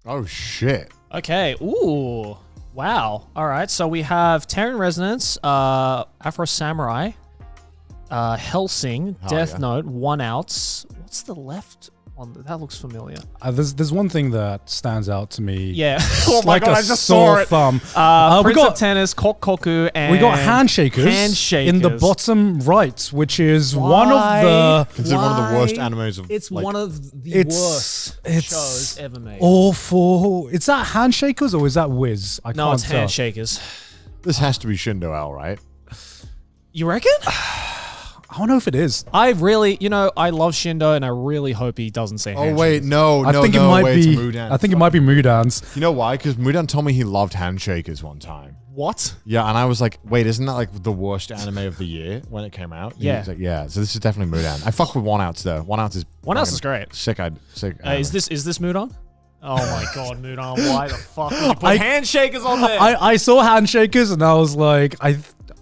Oh, shit. Okay. Ooh. Wow. All right. So we have Terran Resonance, Afro Samurai, Hellsing, Death Note, One Outs. What's the left one? That looks familiar. There's one thing that stands out to me. Yeah. Oh my like god, a I just saw sore it. thumb. Prince of Tennis, Kokkoku, and we got handshakers in the bottom right, which is one of the considered one of the worst animes of. It's one of the worst shows ever made. Awful. Is that handshakers or is that Wiz? I No, can't it's tell. handshakers. This has to be Shindo L, right? You reckon? I don't know if it is. I really, I love Shindo, and I really hope he doesn't say handshakers. Oh wait, no, I think it might wait, be. it's Mudan. I think it might be Mudan's. You know why? Because Mudan told me he loved Handshakers one time. What? Yeah, and I was like, wait, isn't that like the worst anime of the year when it came out? And Yeah. he was like, yeah. So this is definitely Mudan. I fuck with One Outs though. One Outs is great. Sick. Is this Mudan? Oh my god, Mudan! Why the fuck would you put handshakers on there? I saw handshakers and I was like,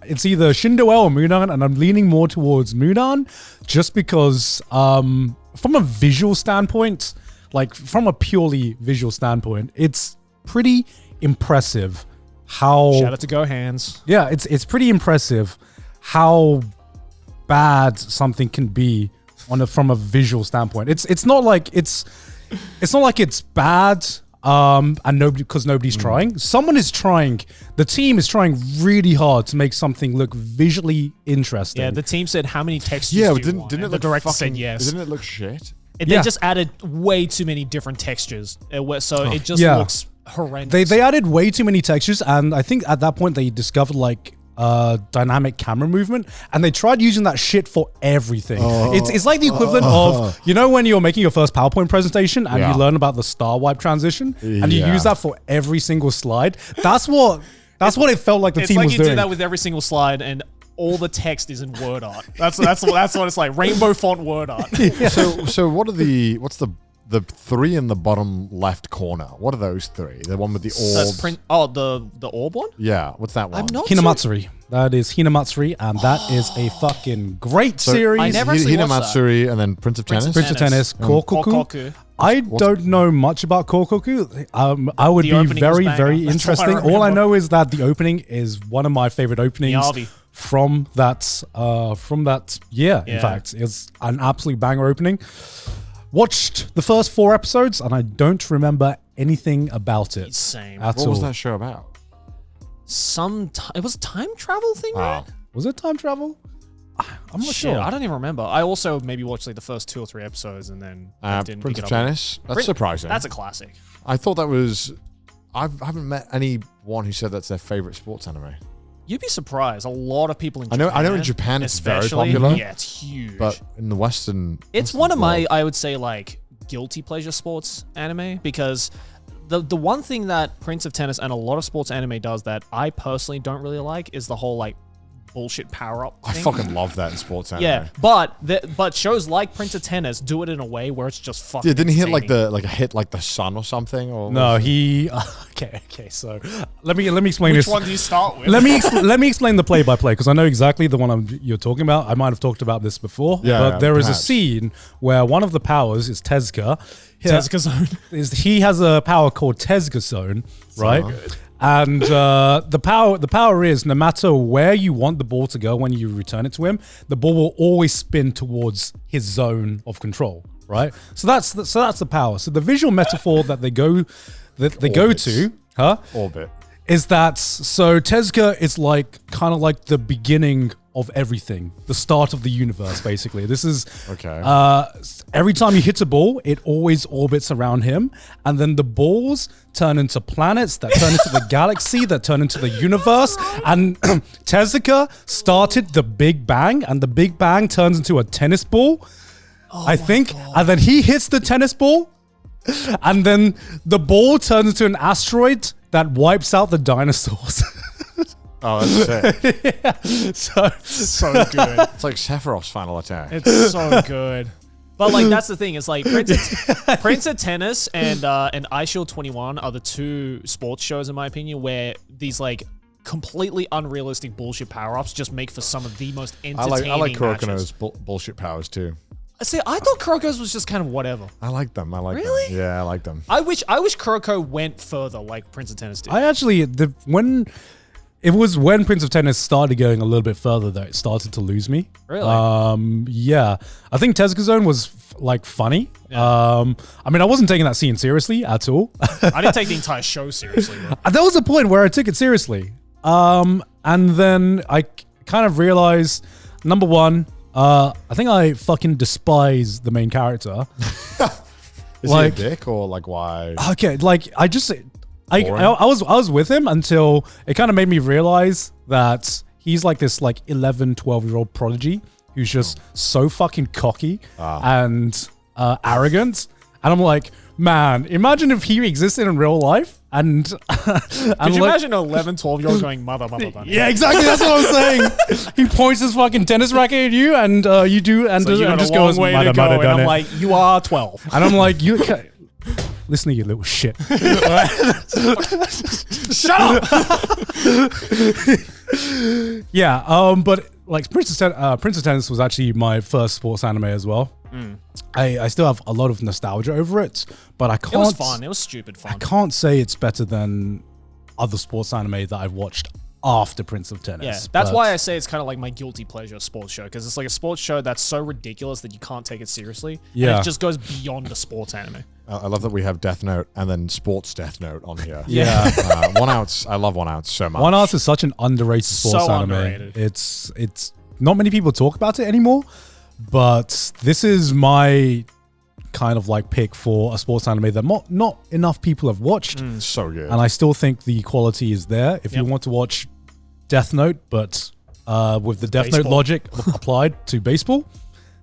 it's either Shindo L or Mudan, and I'm leaning more towards Mudan just because from a visual standpoint, like from a purely visual standpoint, it's pretty impressive how Shout out to Go Hands. Yeah, it's pretty impressive how bad something can be from a visual standpoint. It's not like it's bad and nobody's trying. Someone is trying. The team is trying really hard to make something look visually interesting. Yeah, the team said how many textures Yeah, do but you didn't want? it And look the director fucking, said yes. Didn't it look shit? They just added way too many different textures. It just looks horrendous. They added way too many textures, and I think at that point they discovered like dynamic camera movement, and they tried using that shit for everything. It's like the equivalent of, when you're making your first PowerPoint presentation and you learn about the star wipe transition and you use that for every single slide. That's what it felt like the team was doing. It's like you do that with every single slide, and all the text is in word art. That's what it's like. Rainbow font word art. So what's the three in the bottom left corner? What are those three? The one with the orb. The orb one? Yeah, what's that one? I'm not Hinamatsuri. That is Hinamatsuri, and that is a fucking great series. I never actually watched that. Hinamatsuri and then Prince of Tennis. Prince of Tennis, Kokkoku. I don't know much about Kokkoku. I would be very, very interesting. All I know is that the opening is one of my favorite openings from that year. In fact, it's an absolute banger opening. Watched the first 4 episodes, and I don't remember anything about it. Same. What was that show about? It was a time travel thing, right? Was it time travel? I'm not sure. I don't even remember. I also maybe watched like the first 2 or 3 episodes and then didn't Prince pick of it up. Tennis. That's surprising. That's a classic. I thought that was. I haven't met anyone who said that's their favorite sports anime. You'd be surprised. A lot of people in Japan. I know in Japan it's very especially, popular. Yeah, it's huge. But in the Western, it's one of my, I would say, like guilty pleasure sports anime, because the one thing that Prince of Tennis and a lot of sports anime does that I personally don't really like is the whole like bullshit power up thing. I fucking love that in sports anime. Yeah, but shows like Prince of Tennis do it in a way where it's just fucking. Yeah, didn't he hit like entertaining. the sun or something? Or No, he. Okay. So let me explain Which this. one do you start with? Let me explain the play by play, because I know exactly the one you're talking about. I might have talked about this before. But there is a scene where one of the powers is Tezuka. Tezuka Zone. He has a power called Tezuka Zone, right? And the power is, no matter where you want the ball to go when you return it to him, the ball will always spin towards his zone of control, right? So that's the power. So the visual metaphor that they go to, orbit, is that so Tezuka is like kind of like the beginning of everything, the start of the universe, basically. This is every time he hits a ball, it always orbits around him, and then the balls turn into planets that turn into the galaxy, that turn into the universe. And Tezuka started the Big Bang, and the Big Bang turns into a tennis ball, I think. God. And then he hits the tennis ball, and then the ball turns into an asteroid that wipes out the dinosaurs. Oh, that's it. Yeah. So good. It's like Sephiroth's final attack. It's so good. But like that's the thing. It's like Prince of Tennis and iShield 21 are the 2 sports shows, in my opinion, where these like completely unrealistic bullshit power ups just make for some of the most entertaining. I like matches. Kurokono's bullshit powers too. See, I thought Kuroko's was just kind of whatever. I like them. Really? Them. Yeah, I like them. I wish Kuroko went further like Prince of Tennis did. I actually, when Prince of Tennis started going a little bit further that it started to lose me. Really? Yeah. I think Tezuka Zone was funny. Yeah. I mean, I wasn't taking that scene seriously at all. I didn't take the entire show seriously. There was a point where I took it seriously. And then I kind of realized, number one, I think I fucking despise the main character. Is he a dick or why? Okay, I was with him until it kind of made me realize that he's like this 11, 12-year-old prodigy who's just so fucking cocky and arrogant. And I'm like, man, imagine if he existed in real life. And could you imagine an 11, 12-year-old going, mother. Yeah, exactly. That's what I'm saying. He points his fucking tennis racket at you, and you do, and, so and just goes, way to go. And I'm like, you are 12. And I'm like, you. Listen to you little shit. Shut up. Yeah, but Prince of Tennis was actually my first sports anime as well. I still have a lot of nostalgia over it, but I can't. It was fun. It was stupid fun. I can't say it's better than other sports anime that I've watched after Prince of Tennis. Yeah, that's why I say it's kind of like my guilty pleasure sports show, because it's like a sports show that's so ridiculous that you can't take it seriously. Yeah, and it just goes beyond a sports anime. I love that we have Death Note and then Sports Death Note on here. Yeah. One Outs. I love One Outs so much. One Outs is such an underrated sports anime. Underrated. It's not many people talk about it anymore, but this is my kind of pick for a sports anime that not enough people have watched. So good. And I still think the quality is there. If you want to watch Death Note, but with the Death Note logic applied to baseball,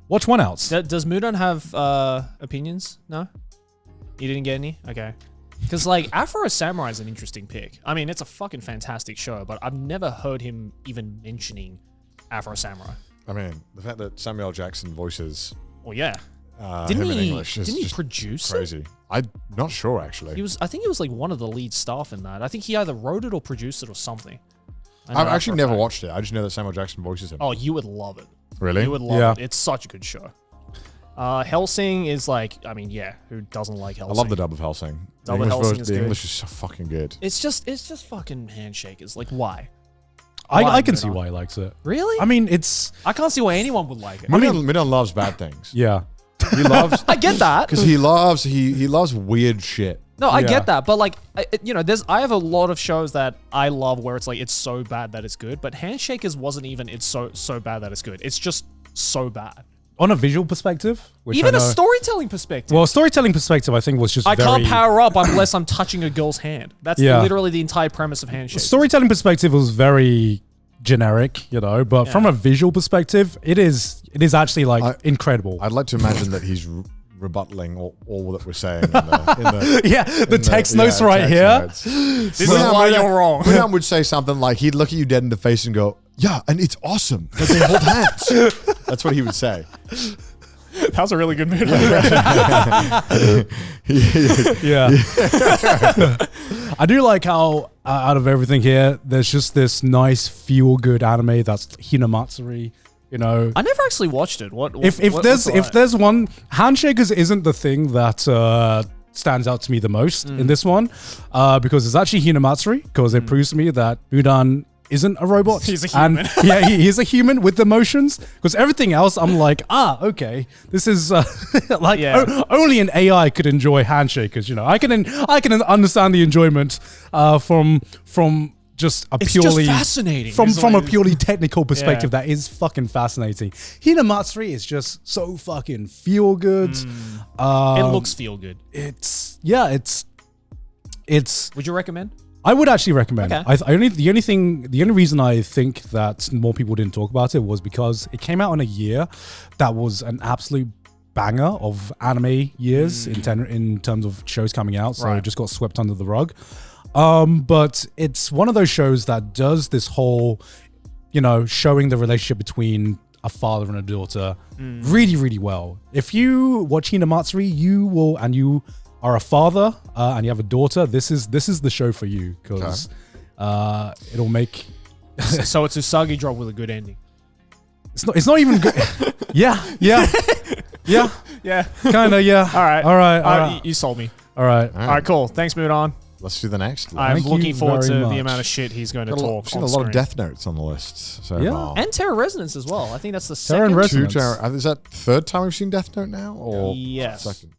watch One Outs. Does Mudon have opinions? No? You didn't get any? Okay. Because Afro Samurai is an interesting pick. I mean, it's a fucking fantastic show, but I've never heard him even mentioning Afro Samurai. I mean, the fact that Samuel L. Jackson voices... Well, yeah. Didn't he produce crazy. it? I'm not sure, actually. I think he was one of the lead staff in that. I think he either wrote it or produced it or something. I've actually never watched it. I just know that Samuel Jackson voices him. Oh, you would love it. Really? You would love it. It's such a good show. Hellsing is who doesn't like Hellsing? I love the dub of Hellsing. The English is so fucking good. It's just fucking handshakers. Why? I can see why he likes it. Really? I mean, I can't see why anyone would like it. Midon loves bad things. Yeah. He loves... I get that. Because he loves weird shit. No, I get that, but I have a lot of shows that I love where it's it's so bad that it's good, but Handshakers wasn't even it's so bad that it's good. It's just so bad. On a visual perspective, even a storytelling perspective. Well, storytelling perspective, I think was just I can't power up unless I'm touching a girl's hand. That's literally the entire premise of Handshakers. Storytelling perspective was very generic, but from a visual perspective, it is actually incredible. I'd like to imagine that he's rebuttaling all that we're saying in the the text notes right here. Notes. This is why you're wrong. William would say something like, he'd look at you dead in the face and go, yeah, and it's awesome because they hold hands. That's what he would say. That was a really good movie. Yeah. I do like how out of everything here, there's just this nice feel-good anime that's Hinamatsuri. I never actually watched it. If there's one, Handshakers isn't the thing that stands out to me the most in this one, because it's actually Hinamatsuri, because it proves to me that Budan isn't a robot. He's a human. And he's a human with emotions. Because everything else, I'm like, okay, this is only an AI could enjoy Handshakers. I can understand the enjoyment from just a it's purely just fascinating from a purely technical perspective. That is fucking fascinating. Hinamatsuri is just so fucking feel good. It looks feel good. It's Would you recommend? I would actually recommend. Okay. The only reason I think that more people didn't talk about it was because it came out in a year that was an absolute banger of anime years in terms of shows coming out. So it just got swept under the rug. But it's one of those shows that does this whole, showing the relationship between a father and a daughter really, really well. If you watch Hinamatsuri, you are a father and you have a daughter, this is the show for you, because it'll make... So it's Usagi Drop with a good ending. It's not even good. Yeah. Yeah. Yeah. Kind of, yeah. All right. All right. You sold me. All right. All right, cool. Thanks, Moodon. Let's do the next. I'm Thank looking you forward to very the much. amount of shit he's going to talk. I've seen on a lot of screen. Death Notes on the list so far. And Terra Resonance as well. I think that's the Terra second. Resonance. Is that third time we've seen Death Note now? Or Yes. second?